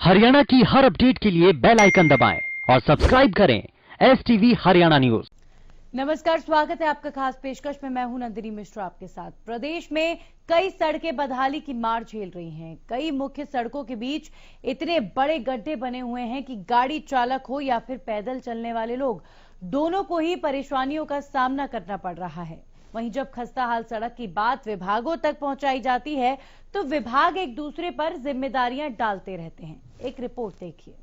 हरियाणा की हर अपडेट के लिए बेल आइकन दबाएं और सब्सक्राइब करें STV हरियाणा न्यूज। नमस्कार, स्वागत है आपका खास पेशकश में। मैं हूं नंदिनी मिश्रा आपके साथ। प्रदेश में कई सड़कें बदहाली की मार झेल रही हैं। कई मुख्य सड़कों के बीच इतने बड़े गड्ढे बने हुए हैं कि गाड़ी चालक हो या फिर पैदल चलने वाले लोग, दोनों को ही परेशानियों का सामना करना पड़ रहा है। वहीं जब खस्ता हाल सड़क की बात विभागों तक पहुंचाई जाती है तो विभाग एक दूसरे पर जिम्मेदारियां डालते रहते हैं। एक रिपोर्ट देखिए।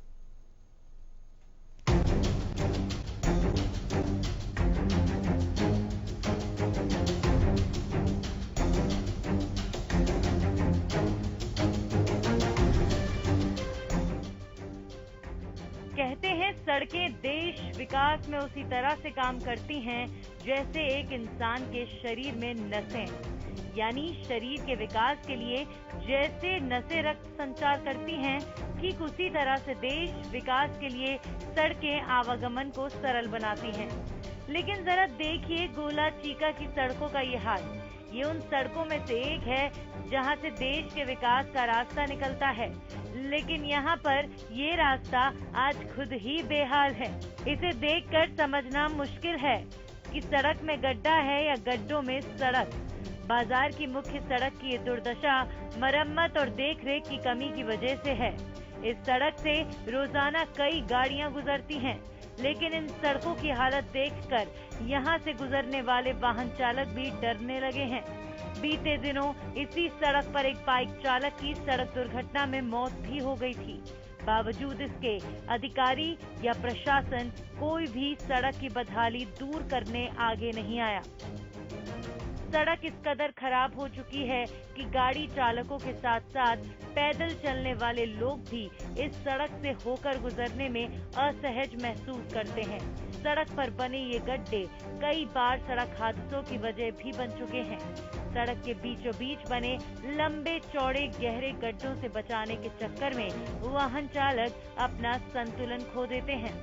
कहते हैं सड़कें देश विकास में उसी तरह से काम करती हैं जैसे एक इंसान के शरीर में नसें, यानी शरीर के विकास के लिए जैसे नसें रक्त संचार करती हैं, ठीक उसी तरह से देश विकास के लिए सड़कें आवागमन को सरल बनाती हैं। लेकिन जरा देखिए गोला चीका की सड़कों का ये हाल। ये उन सड़कों में से एक है जहां से देश के विकास का रास्ता निकलता है, लेकिन यहां पर ये रास्ता आज खुद ही बेहाल है। इसे देखकर समझना मुश्किल है कि सड़क में गड्ढा है या गड्ढों में सड़क। बाजार की मुख्य सड़क की ये दुर्दशा मरम्मत और देखरेख की कमी की वजह से है। इस सड़क से रोजाना कई गाड़ियां गुजरती हैं, लेकिन इन सड़कों की हालत देखकर यहां से गुजरने वाले वाहन चालक भी डरने लगे हैं। बीते दिनों इसी सड़क पर एक बाइक चालक की सड़क दुर्घटना में मौत भी हो गई थी। बावजूद इसके अधिकारी या प्रशासन कोई भी सड़क की बदहाली दूर करने आगे नहीं आया। सड़क इस कदर खराब हो चुकी है कि गाड़ी चालकों के साथ साथ पैदल चलने वाले लोग भी इस सड़क से होकर गुजरने में असहज महसूस करते हैं। सड़क पर बने ये गड्ढे कई बार सड़क हादसों की वजह भी बन चुके हैं। सड़क के बीचों बीच बने लंबे चौड़े गहरे गड्ढों से बचाने के चक्कर में वाहन चालक अपना संतुलन खो देते हैं।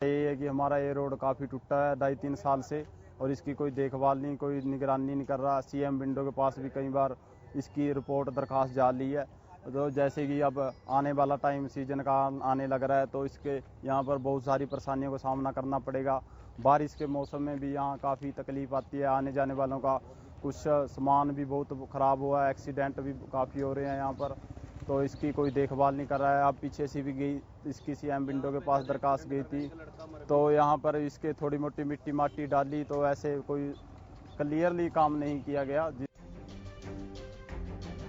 ये है कि हमारा ये रोड काफी टूटा है 2.5-3 साल से, और इसकी कोई देखभाल नहीं, कोई निगरानी नहीं कर रहा। CM विंडो के पास भी कई बार इसकी रिपोर्ट दरखास्त डाली है। तो जैसे कि अब आने वाला टाइम सीजन का आने लग रहा है, तो इसके यहाँ पर बहुत सारी परेशानियों का सामना करना पड़ेगा। बारिश के मौसम में भी यहाँ काफ़ी तकलीफ आती है आने जाने वालों का। कुछ सामान भी बहुत ख़राब हुआ है, एक्सीडेंट भी काफ़ी हो रहे हैं यहाँ पर। तो इसकी कोई देखभाल नहीं कर रहा है। अब पीछे से भी गई इसकी CM विंडो के पास दरखास्त गई थी, तो यहाँ पर इसके थोड़ी मोटी मिट्टी माटी डाली, तो ऐसे कोई क्लियरली काम नहीं किया गया।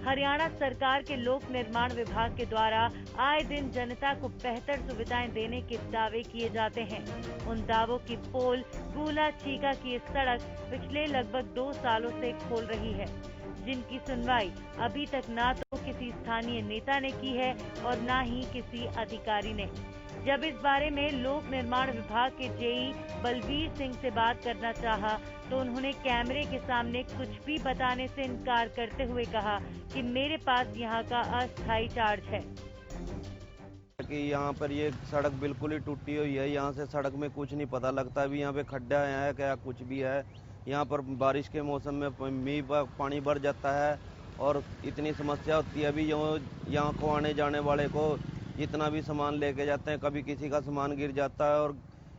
हरियाणा सरकार के लोक निर्माण विभाग के द्वारा आए दिन जनता को बेहतर सुविधाएं देने के दावे किए जाते हैं। उन दावों की पोल गोला चीका की सड़क पिछले लगभग 2 सालों से खोल रही है, जिनकी सुनवाई अभी तक ना तो किसी स्थानीय नेता ने की है और ना ही किसी अधिकारी ने। जब इस बारे में लोक निर्माण विभाग के JE बलबीर सिंह से बात करना चाहा, तो उन्होंने कैमरे के सामने कुछ भी बताने से इनकार करते हुए कहा कि मेरे पास यहाँ का अस्थायी चार्ज है। कि यहाँ पर ये सड़क बिल्कुल ही टूटी हुई है, यहाँ से सड़क में कुछ नहीं पता लगता। अभी यहाँ पे खड्डा है क्या कुछ भी है। यहाँ पर बारिश के मौसम में मींह पानी भर जाता है और इतनी समस्या होती है। अभी यहाँ को आने जाने वाले को जितना भी सामान लेके जाते हैं, कभी किसी का सामान गिर जाता है। और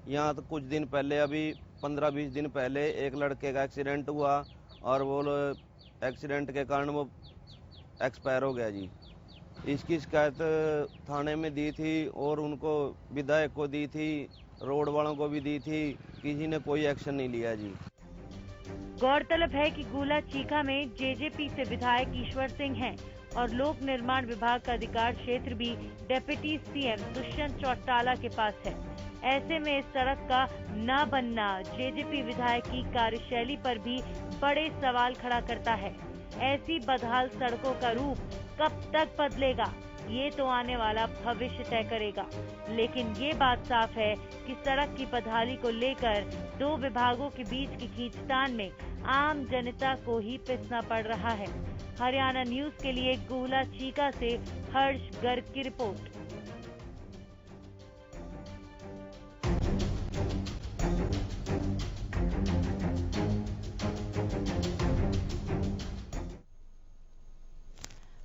यहाँ तो कुछ दिन पहले, अभी 15-20 दिन पहले एक लड़के का एक्सीडेंट हुआ और वो एक्सीडेंट के कारण वो एक्सपायर हो गया जी। इसकी शिकायत थाने में दी थी और उनको विधायक को दी थी, रोड वालों को भी दी थी, किसी ने कोई एक्शन नहीं लिया जी। गौरतलब है कि गोला चीका में JJP से विधायक ईश्वर सिंह हैं और लोक निर्माण विभाग का अधिकार क्षेत्र भी डिप्टी CM दुष्यंत चौटाला के पास है। ऐसे में इस सड़क का न बनना JJP विधायक की कार्यशैली पर भी बड़े सवाल खड़ा करता है। ऐसी बदहाल सड़कों का रूप कब तक बदलेगा, ये तो आने वाला भविष्य तय करेगा। लेकिन ये बात साफ है कि सड़क की बदहाली को लेकर 2 विभागों के बीच की खींचतान में आम जनता को ही पिसना पड़ रहा है। हरियाणा न्यूज के लिए गोला चीका से हर्ष गर्ग की रिपोर्ट।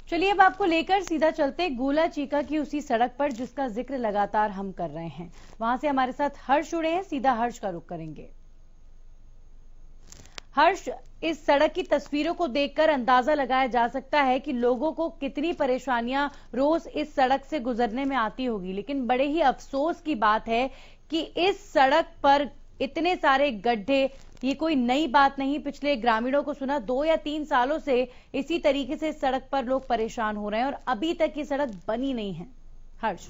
चलिए अब आपको लेकर सीधा चलते गोला चीका की उसी सड़क पर जिसका जिक्र लगातार हम कर रहे हैं। वहां से हमारे साथ हर्ष जुड़े हैं, सीधा हर्ष का रुख करेंगे। हर्ष, इस सड़क की तस्वीरों को देखकर अंदाजा लगाया जा सकता है कि लोगों को कितनी परेशानियां रोज इस सड़क से गुजरने में आती होगी, लेकिन बड़े ही अफसोस की बात है कि इस सड़क पर इतने सारे गड्ढे ये कोई नई बात नहीं। पिछले ग्रामीणों को सुना 2 या 3 सालों से इसी तरीके से इस सड़क पर लोग परेशान हो रहे हैं और अभी तक ये सड़क बनी नहीं है। हर्ष,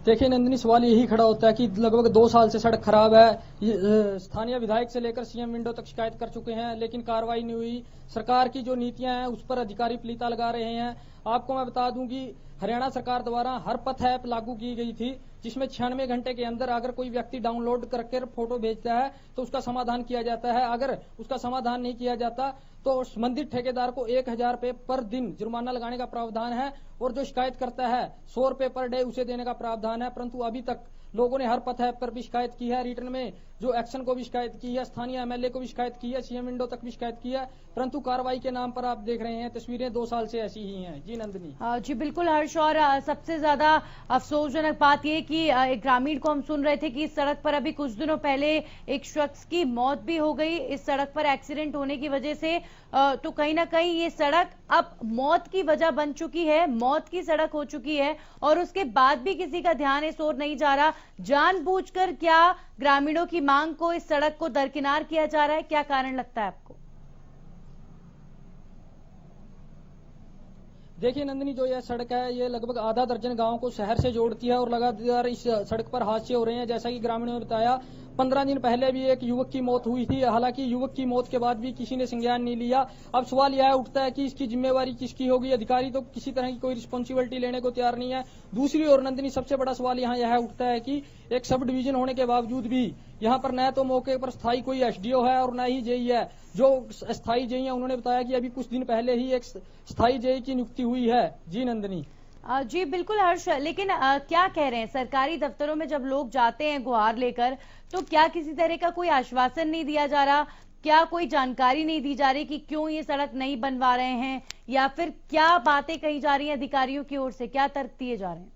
देखिए नंदिनी, सवाल यही खड़ा होता है कि लगभग 2 साल से सड़क खराब है। स्थानीय विधायक से लेकर सीएम विंडो तक शिकायत कर चुके हैं, लेकिन कार्रवाई नहीं हुई। सरकार की जो नीतियां हैं उस पर अधिकारी प्लीता लगा रहे हैं। आपको मैं बता दूं कि हरियाणा सरकार द्वारा हर पथ ऐप लागू की गई थी, जिसमें 96 घंटे के अंदर अगर कोई व्यक्ति डाउनलोड करके फोटो भेजता है तो उसका समाधान किया जाता है। अगर उसका समाधान नहीं किया जाता तो संबंधित ठेकेदार को 1000 रुपए पर दिन जुर्माना लगाने का प्रावधान है और जो शिकायत करता है 100 रुपए पर डे उसे देने का प्रावधान है। परंतु अभी तक लोगों ने हर पथ ऐप पर भी शिकायत की है, रिटर्न में जो एक्शन को भी शिकायत की है, स्थानीय एमएलए को भी शिकायत की है, सीएम विंडो तक भी शिकायत की है, परंतु कार्रवाई के नाम पर आप देख रहे हैं तस्वीरें 2 साल से ऐसी ही हैं। जी नंदिनी। जी बिल्कुल हर्ष, और सबसे ज्यादा अफसोसजनक बात यह कि एक ग्रामीण को हम सुन रहे थे कि इस सड़क पर अभी कुछ दिनों पहले एक शख्स की मौत भी हो गई इस सड़क पर एक्सीडेंट होने की वजह से। तो कहीं ना कहीं ये सड़क अब मौत की वजह बन चुकी है, मौत की सड़क हो चुकी है और उसके बाद भी किसी का ध्यान इस ओर नहीं जा रहा। जानबूझकर क्या ग्रामीणों की मांग को इस सड़क को दरकिनार किया जा रहा है? क्या कारण लगता है आपको? देखिए नंदिनी, जो यह सड़क है ये लगभग आधा दर्जन गांवों को शहर से जोड़ती है और लगातार इस सड़क पर हादसे हो रहे हैं। जैसा कि ग्रामीणों ने बताया, 15 दिन पहले भी एक युवक की मौत हुई थी। हालांकि युवक की मौत के बाद भी किसी ने संज्ञान नहीं लिया। अब सवाल यह उठता है कि इसकी जिम्मेवारी किसकी होगी? अधिकारी तो किसी तरह की कोई रिस्पॉन्सिबिलिटी लेने को तैयार नहीं है। दूसरी ओर नंदिनी, सबसे बड़ा सवाल यहाँ यह उठता है कि एक सब डिवीजन होने के बावजूद भी यहाँ पर न तो मौके पर स्थायी कोई एसडीओ है और न ही जेई है। जो स्थायी जेई है उन्होंने बताया कि अभी कुछ दिन पहले ही एक स्थायी जेई की नियुक्ति हुई है। जी नंदिनी। जी बिल्कुल हर्ष, लेकिन क्या कह रहे हैं सरकारी दफ्तरों में जब लोग जाते हैं गुहार लेकर, तो क्या किसी तरह का कोई आश्वासन नहीं दिया जा रहा? क्या कोई जानकारी नहीं दी जा रही कि क्यों ये सड़क नहीं बनवा रहे हैं, या फिर क्या बातें कही जा रही हैं अधिकारियों की ओर से? क्या तर्क दिए जा रहे हैं?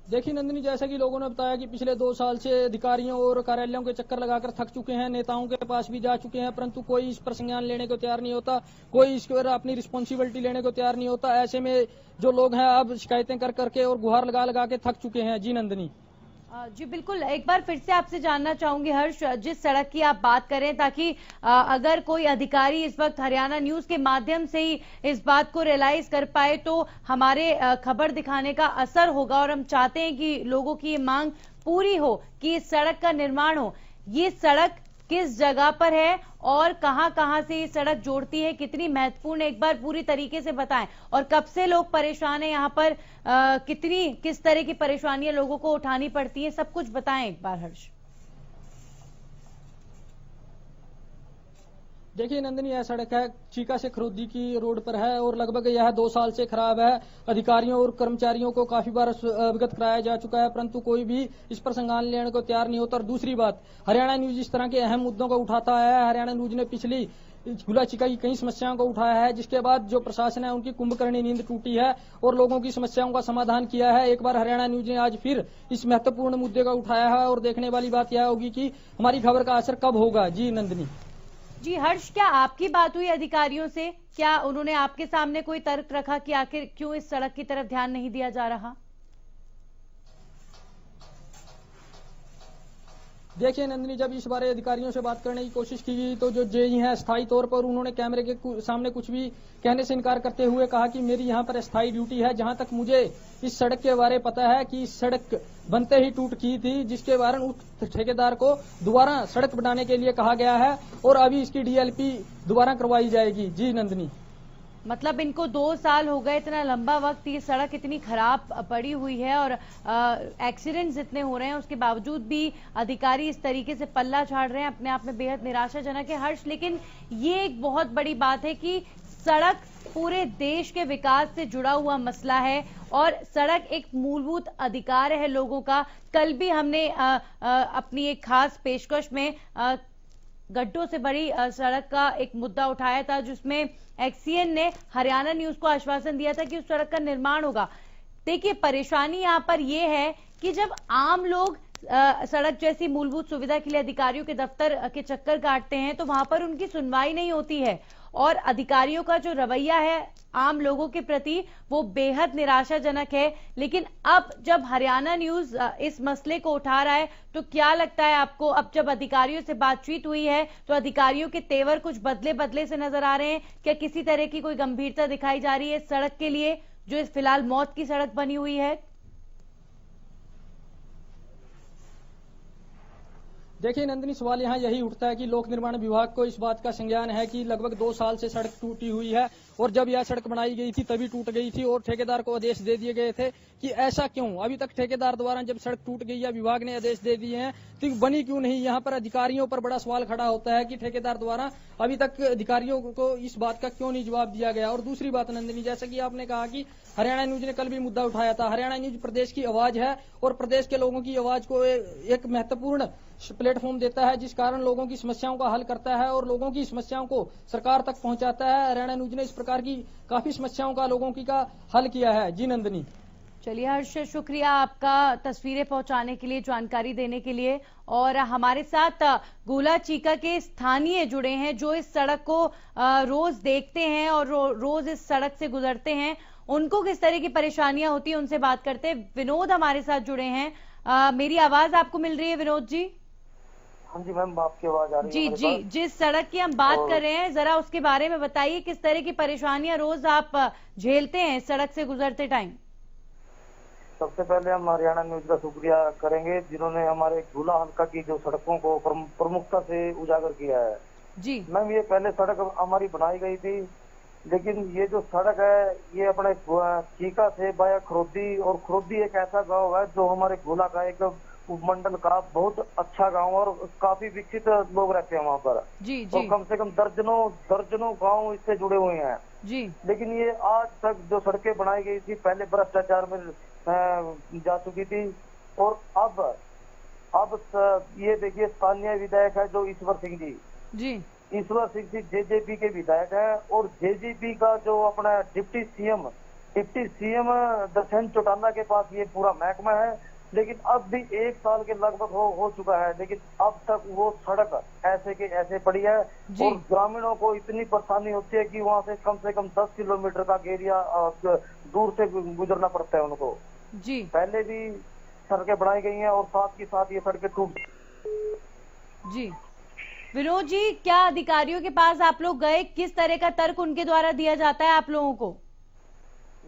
देखिए नंदिनी, जैसा कि लोगों ने बताया कि पिछले 2 साल से अधिकारियों और कार्यालयों के चक्कर लगाकर थक चुके हैं, नेताओं के पास भी जा चुके हैं, परंतु कोई इस पर संज्ञान लेने को तैयार नहीं होता, कोई इस पर अपनी रिस्पॉन्सिबिलिटी लेने को तैयार नहीं होता। ऐसे में जो लोग हैं अब शिकायतें कर करके और गुहार लगा लगा के थक चुके हैं। जी नंदिनी। जी बिल्कुल, एक बार फिर से आपसे जानना चाहूंगी हर्ष, जिस सड़क की आप बात करें, ताकि अगर कोई अधिकारी इस वक्त हरियाणा न्यूज के माध्यम से ही इस बात को रियलाइज कर पाए तो हमारे खबर दिखाने का असर होगा और हम चाहते हैं कि लोगों की ये मांग पूरी हो कि इस सड़क का निर्माण हो। ये सड़क किस जगह पर है और कहां से ये सड़क जोड़ती है, कितनी महत्वपूर्ण, एक बार पूरी तरीके से बताएं। और कब से लोग परेशान हैं यहाँ पर, किस तरह की परेशानियां लोगों को उठानी पड़ती हैं, सब कुछ बताएं एक बार हर्ष। देखिए नंदिनी, यह सड़क है चीका से खरोदी की रोड पर है और लगभग यह 2 साल से खराब है। अधिकारियों और कर्मचारियों को काफी बार अवगत कराया जा चुका है, परंतु कोई भी इस पर संज्ञान लेने को तैयार नहीं होता। और दूसरी बात, हरियाणा न्यूज इस तरह के अहम मुद्दों को उठाता है। हरियाणा न्यूज ने पिछली गोला चीका की कई समस्याओं को उठाया है, जिसके बाद जो प्रशासन है उनकी कुंभकर्णी नींद टूटी है और लोगों की समस्याओं का समाधान किया है। एक बार हरियाणा न्यूज ने आज फिर इस महत्वपूर्ण मुद्दे को उठाया है और देखने वाली बात यह होगी कि हमारी खबर का असर कब होगा। जी नंदिनी। जी हर्ष, क्या आपकी बात हुई अधिकारियों से? क्या उन्होंने आपके सामने कोई तर्क रखा कि आखिर क्यों इस सड़क की तरफ ध्यान नहीं दिया जा रहा? देखिए नंदिनी, जब इस बारे अधिकारियों से बात करने की कोशिश की गई तो जो जेई हैं स्थायी तौर पर उन्होंने कैमरे के सामने कुछ भी कहने से इनकार करते हुए कहा कि मेरी यहाँ पर स्थायी ड्यूटी है। जहां तक मुझे इस सड़क के बारे पता है कि इस सड़क बनते ही टूट की थी, जिसके कारण उस ठेकेदार को दोबारा सड़क बनाने के लिए कहा गया है और अभी इसकी डीएलपी दोबारा करवाई जाएगी। जी नंदिनी। मतलब इनको 2 साल हो गए, इतना लंबा वक्त, ये सड़क इतनी खराब पड़ी हुई है और एक्सीडेंट्स इतने हो रहे हैं, उसके बावजूद भी अधिकारी इस तरीके से पल्ला झाड़ रहे हैं, अपने आप में बेहद निराशाजनक है हर्ष। लेकिन ये एक बहुत बड़ी बात है कि सड़क पूरे देश के विकास से जुड़ा हुआ मसला है और सड़क एक मूलभूत अधिकार है लोगों का। कल भी हमने अपनी एक खास पेशकश में गड्ढों से बड़ी सड़क का एक मुद्दा उठाया था, जिसमें एक्सीएन ने हरियाणा न्यूज को आश्वासन दिया था कि उस सड़क का निर्माण होगा। देखिए, परेशानी यहां पर यह है कि जब आम लोग सड़क जैसी मूलभूत सुविधा के लिए अधिकारियों के दफ्तर के चक्कर काटते हैं तो वहां पर उनकी सुनवाई नहीं होती है और अधिकारियों का जो रवैया है आम लोगों के प्रति वो बेहद निराशाजनक है। लेकिन अब जब हरियाणा न्यूज इस मसले को उठा रहा है तो क्या लगता है आपको, अब जब अधिकारियों से बातचीत हुई है तो अधिकारियों के तेवर कुछ बदले बदले से नजर आ रहे हैं? क्या किसी तरह की कोई गंभीरता दिखाई जा रही है सड़क के लिए जो इस फिलहाल मौत की सड़क बनी हुई है? देखिए नंदिनी, सवाल यहाँ यही उठता है कि लोक निर्माण विभाग को इस बात का संज्ञान है कि लगभग 2 साल से सड़क टूटी हुई है और जब यह सड़क बनाई गई थी तभी टूट गई थी और ठेकेदार को आदेश दे दिए गए थे कि ऐसा क्यों अभी तक ठेकेदार द्वारा जब सड़क टूट गई या विभाग ने आदेश दे दिए हैं तो बनी क्यों नहीं? यहाँ पर अधिकारियों पर बड़ा सवाल खड़ा होता है कि ठेकेदार द्वारा अभी तक अधिकारियों को इस बात का क्यों नहीं जवाब दिया गया। और दूसरी बात नंदिनी, जैसा कि आपने कहा कि हरियाणा न्यूज ने कल भी मुद्दा उठाया था, हरियाणा न्यूज प्रदेश की आवाज है और प्रदेश के लोगों की आवाज को एक महत्वपूर्ण प्लेटफॉर्म देता है, जिस कारण लोगों की समस्याओं का हल करता है और लोगों की समस्याओं को सरकार तक पहुंचाता है। हरियाणा न्यूज ने इस प्रकार की काफी समस्याओं का लोगों की का हल किया है। जी नंदिनी। चलिए हर्ष, शुक्रिया आपका तस्वीरें पहुंचाने के लिए, जानकारी देने के लिए। और हमारे साथ गोला चीका के स्थानीय जुड़े हैं जो इस सड़क को रोज देखते हैं और रोज इस सड़क से गुजरते हैं, उनको किस तरह की परेशानियां होती है उनसे बात करते हैं। विनोद हमारे साथ जुड़े हैं। मेरी आवाज आपको मिल रही है विनोद जी? हाँ जी मैम, आपकी आवाज आ रही है? जी, जिस सड़क की हम बात कर रहे हैं जरा उसके बारे में बताइए, किस तरह की परेशानियां रोज आप झेलते हैं सड़क से गुजरते टाइम? सबसे पहले हम हरियाणा न्यूज का शुक्रिया करेंगे जिन्होंने हमारे झूला हल्का की जो सड़कों को प्रमुखता से उजागर किया है। जी मैम, ये पहले सड़क हमारी बनाई गई थी, लेकिन ये जो सड़क है ये अपने चीका से बाया खरोदी, और खरोदी एक ऐसा गांव है जो हमारे झूला का एक उपमंडल का बहुत अच्छा गांव और काफी विकसित लोग रहते हैं वहाँ पर। जी और कम से कम दर्जनों गांव इससे जुड़े हुए हैं जी। लेकिन ये आज तक जो सड़कें बनाई गई थी पहले भ्रष्टाचार में जा चुकी थी। और अब ये देखिए, स्थानीय विधायक है जो ईश्वर सिंह जी ईश्वर सिंह जी जेजेपी के विधायक है और जेजेपी का जो अपना डिप्टी सीएम दर्शन चौटाला के पास ये पूरा महकमा है। लेकिन अब भी 1 साल के लगभग हो चुका है, लेकिन अब तक वो सड़क ऐसे के ऐसे पड़ी है और ग्रामीणों को इतनी परेशानी होती है कि वहाँ से कम 10 किलोमीटर का एरिया दूर से गुजरना पड़ता है उनको। जी, पहले भी सड़कें बनाई गई हैं और साथ ही साथ ये सड़कें टूट। जी विनोद जी, क्या अधिकारियों के पास आप लोग गए? किस तरह का तर्क उनके द्वारा दिया जाता है आप लोगों को?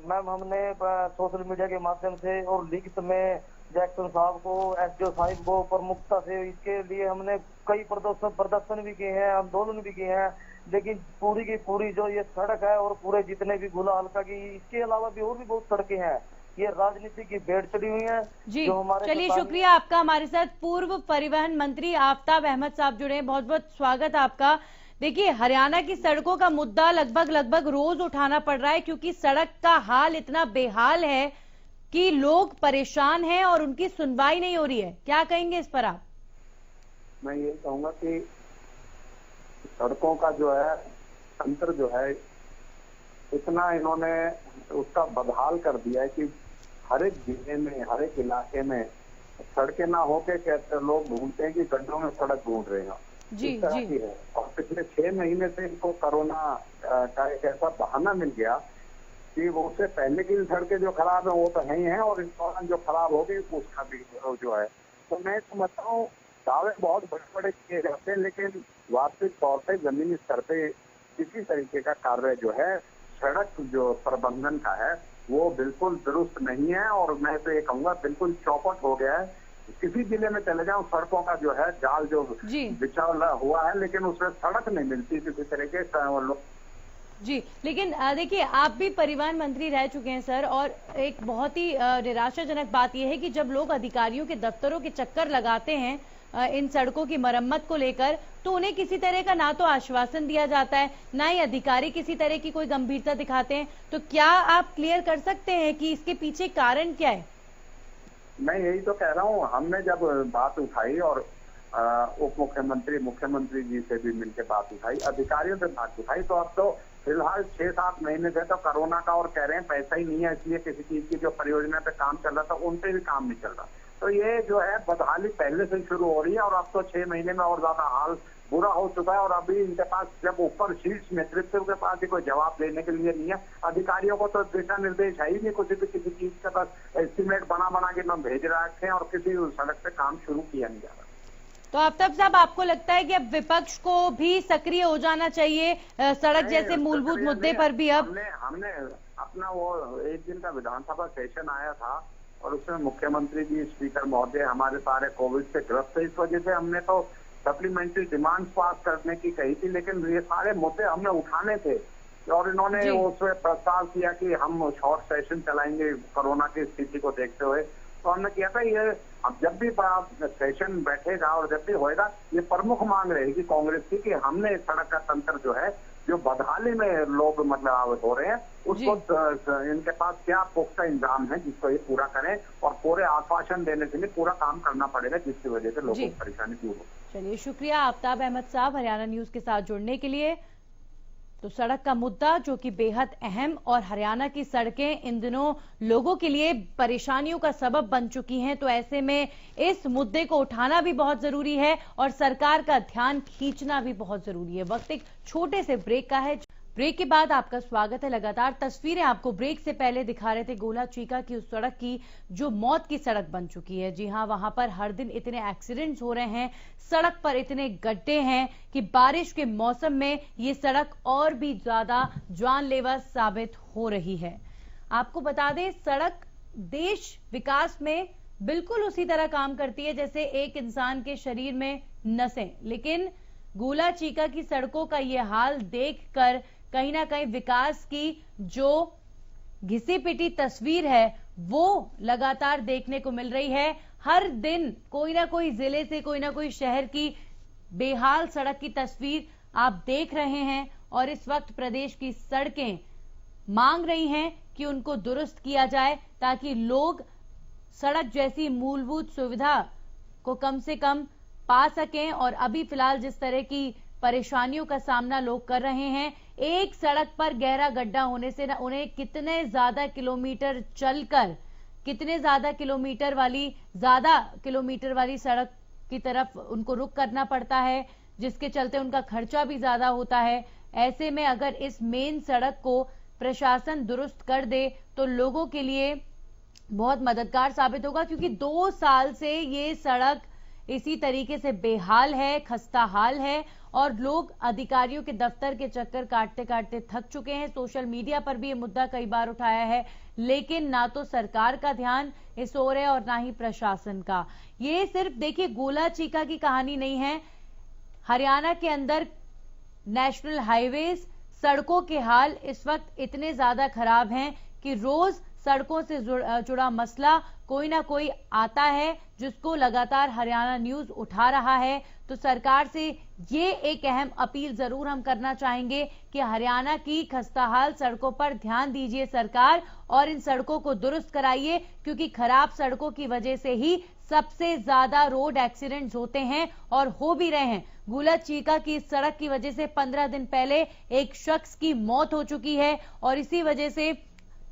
मैम, हमने सोशल मीडिया के माध्यम से और लिखित में जैक्सन साहब को, एसडीओ साहिब को प्रमुखता से इसके लिए हमने कई प्रदर्शन भी किए हैं, आंदोलन भी किए हैं। लेकिन पूरी की पूरी जो ये सड़क है और पूरे जितने भी गोला हल्का की, इसके अलावा भी और भी बहुत सड़कें हैं, ये राजनीति की भेड़ चढ़ी हुई है। जी, चलिए शुक्रिया आपका। हमारे साथ पूर्व परिवहन मंत्री आफ्ताब अहमद साहब जुड़े हैं, बहुत बहुत स्वागत आपका। देखिए, हरियाणा की सड़कों का मुद्दा लगभग रोज उठाना पड़ रहा है क्योंकि सड़क का हाल इतना बेहाल है कि लोग परेशान हैं और उनकी सुनवाई नहीं हो रही है। क्या कहेंगे इस पर आप? मैं ये कहूंगा कि सड़कों का जो है तंत्र जो है इतना इन्होंने उसका बदहाल कर दिया है कि हर एक जिले में, हर एक इलाके में सड़कें ना होके कहते लोग ढूंढते हैं कि गड्ढों में सड़क ढूंढ रहे हैं। जी जी। है। और पिछले 6 महीने से इनको कोरोना का एक ऐसा बहाना मिल गया कि वो उससे पहले की सड़कें जो खराब है वो तो है ही है और इस दौरान जो खराब हो गई उसका भी जो है। तो मैं समझता हूँ दावे बहुत बड़े किए जाते हैं, लेकिन वास्तविक तौर पे जमीनी स्तर पे किसी तरीके का कार्य जो है सड़क जो प्रबंधन का है वो बिल्कुल दुरुस्त नहीं है। और मैं तो ये कहूँगा बिल्कुल चौपट हो गया है। किसी जिले में चले जाओ, सड़कों का जो है जाल जो बिछा हुआ है, लेकिन उसमें सड़क नहीं मिलती किसी तरीके से। जी, लेकिन देखिए, आप भी परिवहन मंत्री रह चुके हैं सर, और एक बहुत ही निराशाजनक बात यह है कि जब लोग अधिकारियों के दफ्तरों के चक्कर लगाते हैं इन सड़कों की मरम्मत को लेकर, तो उन्हें किसी तरह का ना तो आश्वासन दिया जाता है, ना ही अधिकारी किसी तरह की कोई गंभीरता दिखाते हैं। तो क्या आप क्लियर कर सकते हैं कि इसके पीछे कारण क्या है? मैं यही तो कह रहा हूँ, हमने जब बात उठाई और उप मुख्यमंत्री, मुख्यमंत्री जी से भी मिलकर बात उठाई, अधिकारियों से बात उठाई, तो अब तो फिलहाल 6-7 महीने से तो कोरोना का और कह रहे हैं पैसा ही नहीं है, इसलिए किसी चीज की जो परियोजना पे काम चल रहा था उन पे भी काम नहीं चल रहा। तो ये जो है बदहाली पहले से शुरू हो रही है और अब तो 6 महीने में और ज्यादा हाल बुरा हो चुका है। और अभी इनके पास जब ऊपर शीर्ष नेतृत्व के पास ही कोई जवाब देने के लिए नहीं है, अधिकारियों को तो दिशा निर्देश है ही नहीं, कुछ भी किसी चीज का बस एस्टिमेट बना के हम भेज रखे हैं और किसी सड़क पे काम शुरू किया नहीं जा रहा। तो आफ्ताब साहब, आपको लगता है कि अब विपक्ष को भी सक्रिय हो जाना चाहिए सड़क जैसे मूलभूत मुद्दे पर भी? अब हमने अपना वो एक दिन का विधानसभा सेशन आया था और उसमें मुख्यमंत्री जी, स्पीकर महोदय हमारे सारे कोविड से ग्रस्त है, इस वजह से हमने तो सप्लीमेंट्री डिमांड पास करने की कही थी, लेकिन ये सारे मुद्दे हमने उठाने थे और इन्होंने उसमें प्रस्ताव किया कि हम शॉर्ट सेशन चलाएंगे कोरोना की स्थिति को देखते हुए। तो हमने किया था ये अब जब भी सेशन बैठेगा और जब भी होएगा, ये प्रमुख मांग रहेगी कांग्रेस की कि हमने सड़क का तंत्र जो है, जो बदहाली में लोग मतलब हो रहे हैं, उसको इनके पास क्या पुख्ता इंतजाम है जिसको ये पूरा करें और पूरे आश्वासन देने के लिए पूरा काम करना पड़ेगा, जिसकी वजह से लोगों की परेशानी दूर हो। चलिए, शुक्रिया आफ्ताब अहमद साहब हरियाणा न्यूज के साथ जुड़ने के लिए। तो सड़क का मुद्दा जो कि बेहद अहम, और हरियाणा की सड़कें इन दिनों लोगों के लिए परेशानियों का सबब बन चुकी हैं, तो ऐसे में इस मुद्दे को उठाना भी बहुत जरूरी है और सरकार का ध्यान खींचना भी बहुत जरूरी है। वक्त एक छोटे से ब्रेक का है। ब्रेक के बाद आपका स्वागत है। लगातार तस्वीरें आपको ब्रेक से पहले दिखा रहे थे गोला चीका की, उस सड़क की जो मौत की सड़क बन चुकी है। जी हां, वहां पर हर दिन इतने एक्सीडेंट्स हो रहे हैं, सड़क पर इतने गड्ढे हैं कि बारिश के मौसम में ये सड़क और भी ज्यादा जानलेवा साबित हो रही है। आपको बता दें, सड़क देश विकास में बिल्कुल उसी तरह काम करती है जैसे एक इंसान के शरीर में नसें, लेकिन गोला चीका की सड़कों का ये हाल देखकर कहीं ना कहीं विकास की जो घिसी पिटी तस्वीर है वो लगातार देखने को मिल रही है। हर दिन कोई ना कोई जिले से, कोई ना कोई शहर की बेहाल सड़क की तस्वीर आप देख रहे हैं और इस वक्त प्रदेश की सड़कें मांग रही हैं कि उनको दुरुस्त किया जाए ताकि लोग सड़क जैसी मूलभूत सुविधा को कम से कम पा सकें। और अभी फिलहाल जिस तरह की परेशानियों का सामना लोग कर रहे हैं, एक सड़क पर गहरा गड्ढा होने से ना उन्हें कितने ज्यादा किलोमीटर चलकर, कितने ज्यादा किलोमीटर वाली सड़क की तरफ उनको रुख करना पड़ता है, जिसके चलते उनका खर्चा भी ज्यादा होता है। ऐसे में अगर इस मेन सड़क को प्रशासन दुरुस्त कर दे तो लोगों के लिए बहुत मददगार साबित होगा, क्योंकि 2 साल से ये सड़क इसी तरीके से बेहाल है, खस्ता हाल है और लोग अधिकारियों के दफ्तर के चक्कर काटते काटते थक चुके हैं। सोशल मीडिया पर भी ये मुद्दा कई बार उठाया है, लेकिन ना तो सरकार का ध्यान इस ओर है और ना ही प्रशासन का। ये सिर्फ देखिए गोला चीका की कहानी नहीं है, हरियाणा के अंदर नेशनल हाईवेज, सड़कों के हाल इस वक्त इतने ज्यादा खराब हैं कि रोज सड़कों से जुड़ा मसला कोई ना कोई आता है, जिसको लगातार हरियाणा न्यूज उठा रहा है। तो सरकार से ये एक अहम अपील जरूर हम करना चाहेंगे कि हरियाणा की खस्ताहाल सड़कों पर ध्यान दीजिए सरकार और इन सड़कों को दुरुस्त कराइए, क्योंकि खराब सड़कों की वजह से ही सबसे ज्यादा रोड एक्सीडेंट्स होते हैं और हो भी रहे हैं। गोला चीका की इस सड़क की वजह से 15 दिन पहले एक शख्स की मौत हो चुकी है और इसी वजह से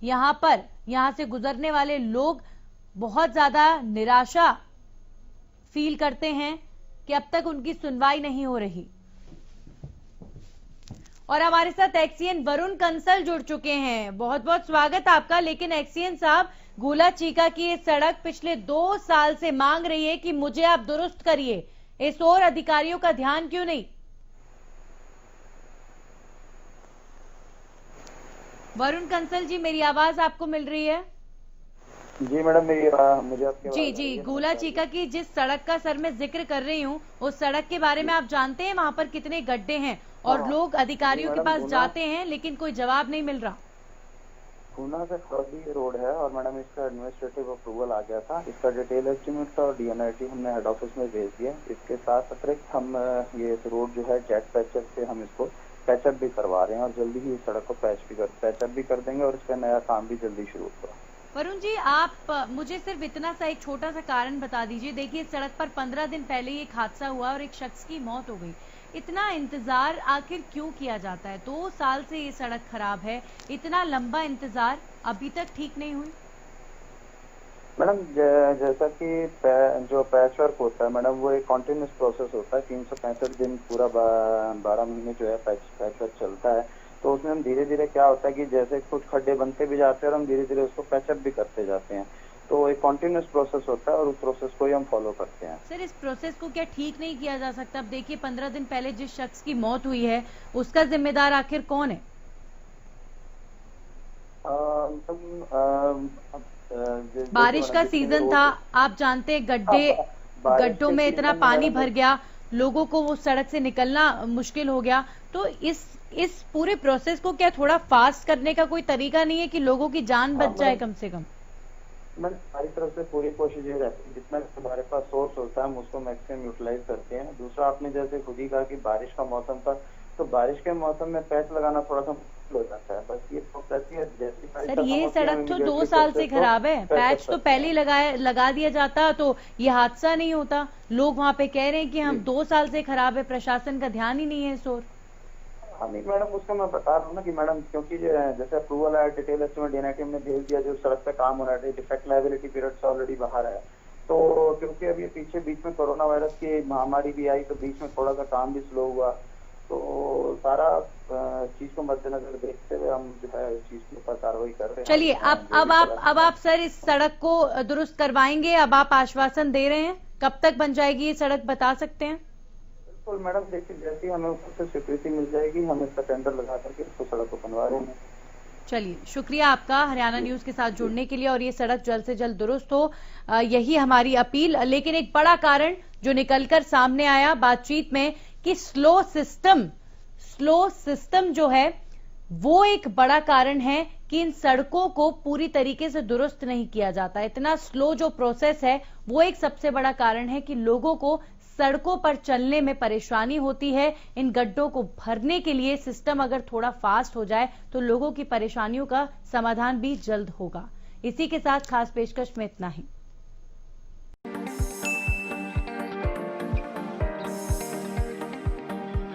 यहां से गुजरने वाले लोग बहुत ज्यादा निराशा फील करते हैं कि अब तक उनकी सुनवाई नहीं हो रही। और हमारे साथ एक्सीएन वरुण कंसल जुड़ चुके हैं, बहुत बहुत स्वागत आपका। लेकिन एक्सीएन साहब, गोला चीका की ये सड़क पिछले 2 साल से मांग रही है कि मुझे आप दुरुस्त करिए, इस ओर अधिकारियों का ध्यान क्यों नहीं? वरुण कंसल जी, मेरी आवाज आपको मिल रही है? जी मैडम, मुझे आपकी जी, गोला चीका की जिस सड़क का सर मैं जिक्र कर रही हूँ, उस सड़क के बारे में आप जानते हैं वहाँ पर कितने गड्ढे हैं और लोग अधिकारियों के पास जाते हैं लेकिन कोई जवाब नहीं मिल रहा। पूना से खरौली रोड है और मैडम इसका एडमिनिस्ट्रेटिव अप्रूवल आ गया था। इसका डिटेल एस्टिमेट और डीएनआईटी हमने हेड ऑफिस में भेज दिया। इसके साथ अतिरिक्त हम ये रोड जो है जेट पैचअप से हम इसको पैचअप भी करवा रहे हैं और जल्दी ही इस सड़क को पैचअप भी कर देंगे और इसका नया काम भी जल्दी शुरू होगा। वरुण जी, आप मुझे सिर्फ इतना सा एक छोटा सा कारण बता दीजिए। देखिए, सड़क पर 15 दिन पहले एक हादसा हुआ और एक शख्स की मौत हो गई। इतना इंतजार आखिर क्यों किया जाता है? 2 साल से ये सड़क खराब है, इतना लंबा इंतजार अभी तक ठीक नहीं हुई? मैडम जैसा कि जो पैच वर्क होता है मैडम, वो एक कॉन्टिन्यूस प्रोसेस होता है। 365 दिन पूरा 12 महीने जो है पैच वर्क चलता है। तो उसमें हम धीरे धीरे क्या होता है कि जैसे कुछ खड्डे बनते भी जाते हैं और हम धीरे धीरे उसको पैचअप भी करते जाते हैं। तो एक कॉन्टिन्यूस प्रोसेस होता है और उस प्रोसेस को ही हम फॉलो करते हैं। सर, इस प्रोसेस को क्या ठीक नहीं किया जा सकता? अब देखिए, 15 दिन पहले जिस शख्स की मौत हुई है उसका जिम्मेदार आखिर कौन है? बारिश का सीजन था, आप जानते हैं, गड्ढों में इतना पानी भर गया, लोगों को वो सड़क से निकलना मुश्किल हो गया। तो इस पूरे प्रोसेस को क्या थोड़ा फास्ट करने का कोई तरीका नहीं है कि लोगों की जान बच जाए कम से कम? मैंने हमारी तरफ से पूरी कोशिश ये रहती है, जितना हमारे पास सोर्स होता है हम उसको मैक्सिमम यूटिलाइज करते हैं। दूसरा, आपने जैसे खुद ही कहा कि बारिश का मौसम था, तो बारिश के मौसम में पैच लगाना थोड़ा सा मुश्किल हो जाता है। बस ये प्रोसेस है। जैसे सर, ये सड़क तो 2 साल से खराब है, पैच तो पहले ही लगा दिया जाता तो ये हादसा नहीं होता। लोग वहाँ पे कह रहे हैं कि हम 2 साल से खराब है, प्रशासन का ध्यान ही नहीं है इस ओर। हाँ नहीं मैडम, उसका मैं बता रहा हूँ ना कि मैडम, क्योंकि जैसे अप्रूवल आया, डिटेल एस्टिमेट डीएनआईटी हमने भेज दिया, जो सड़क पे काम हो रहा है, डिफेक्ट लायबिलिटी पीरियड से ऑलरेडी बाहर है। तो क्योंकि अभी पीछे बीच में कोरोना वायरस की महामारी भी आई, तो बीच में थोड़ा सा काम भी स्लो हुआ। तो सारा चीज को मद्देनजर देखते हुए हम जो है इस चीज के ऊपर कार्रवाई कर रहे हैं। चलिए, अब आप सर इस सड़क को दुरुस्त करवाएंगे? अब आप आश्वासन दे रहे हैं, कब तक बन जाएगी ये सड़क, बता सकते हैं? बिल्कुल मैडम, देखिए जैसे ही हमें ऊपर से स्वीकृति मिल जाएगी हम इसका टेंडर लगा करके इसको सड़क को बनवा रहे हैं। चलिए, शुक्रिया आपका हरियाणा न्यूज के साथ जुड़ने के लिए, और ये सड़क जल्द से जल्द दुरुस्त हो, यही हमारी अपील। लेकिन एक बड़ा कारण जो निकलकर सामने आया बातचीत में कि स्लो सिस्टम जो है वो एक बड़ा कारण है कि इन सड़कों को पूरी तरीके से दुरुस्त नहीं किया जाता। इतना स्लो जो प्रोसेस है वो एक सबसे बड़ा कारण है कि लोगों को सड़कों पर चलने में परेशानी होती है। इन गड्ढों को भरने के लिए सिस्टम अगर थोड़ा फास्ट हो जाए तो लोगों की परेशानियों का समाधान भी जल्द होगा। इसी के साथ खास पेशकश में इतना ही।